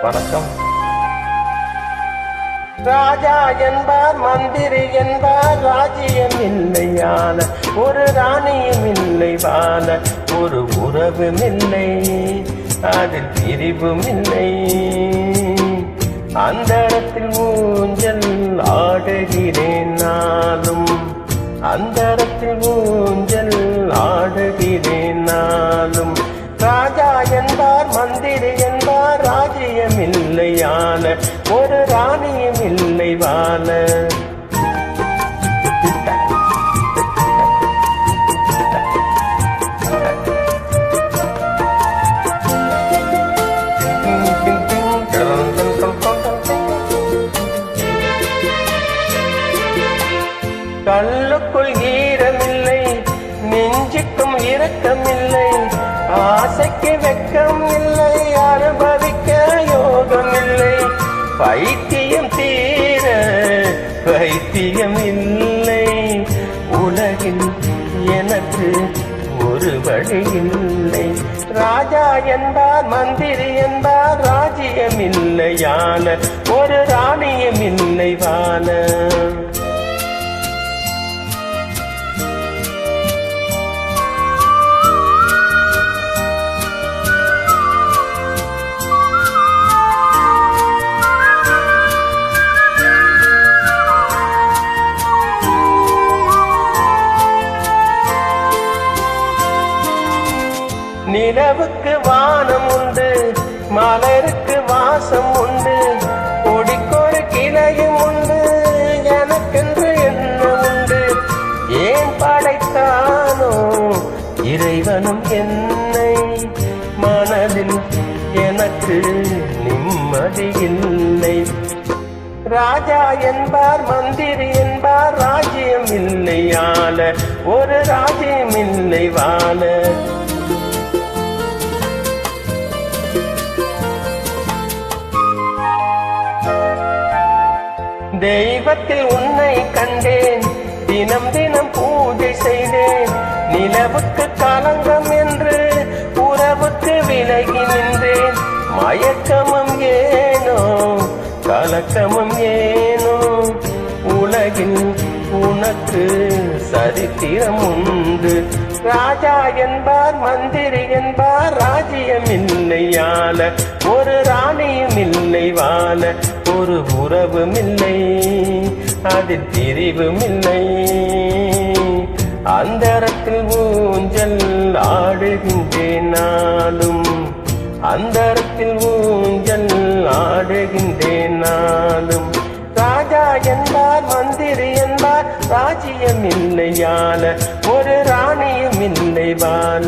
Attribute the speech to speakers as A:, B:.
A: வணக்கம். ராஜா என்பார், மந்திரி என்பார், ராஜ்யம் இல்லையான ஒரு ராணியும் இல்லை வாழ ஒரு உறவும் இல்லை, அதில் பிரிவும் இல்லை. அந்த இடத்தில் ஊஞ்சல் ஆடுகிறேன் நாளும், அந்த இடத்தில் ஊஞ்சல் ஆடுகிறேன் நாளும். ராஜா என்பார், மந்திரி என்பார், ராஜ்யம் இல்லையான ஒரு ராணியும் இல்லை வாழ. கல்லுக்குள் ஈரமில்லை, நெஞ்சுக்கும் இரக்கமில்லை, ஆசைக்கு வெக்கம் இல்லை, அனுபவிக்க யோகம் இல்லை. பைத்தியம் தீர பைத்தியம் இல்லை, உலகில் எனக்கு ஒரு வழி இல்லை. ராஜா என்பார், மந்திரி என்பார், ராஜ்யம் இல்லையான ஒரு ராணியம் இல்லை வாழ. நிலவுக்கு வானம் உண்டு, மலருக்கு வாசம் உண்டு, கொடிக்கொரு கிளையும் உண்டு, எனக்கென்று என்ன உண்டு. ஏன் படைத்தானோ இறைவனும் என்னை, மனதில் எனக்கு நிம்மதி இல்லை. ராஜா என்பார், மந்திரி என்பார், ராஜ்யம் இல்லை ஆள ஒரு ராஜ்யம் இல்லை வாழ. தெய்வத்தில் உன்னை கண்டேன், தினம் தினம் பூஜை செய்தேன். நிலவுக்கு களங்கம் என்று உறவுக்கு விலகி நின்றேன். மயக்கமும் ஏனோ கலக்கமும் ஏனோ, உலகில் உனக்கு சரித்திரம் உண்டு. ராஜா என்பார், மந்திரி என்பார், ராஜ்யம் இல்லையால ஒரு ராணியும் இல்லை வாழ. ஒரு உறவும் இல்லை, அதில் பிரிவும் இல்லை. அந்த இடத்தில் ஊஞ்சல் ஆடுகின்றேன் நாளும், அந்த இடத்தில் ஊஞ்சல் ஆடுகின்றேன் நாளும். ராஜா என்பார், மந்திரி என்பார், ராஜ்யம் இல்லையால ஒரு ராணியும் இல்லை வாழ.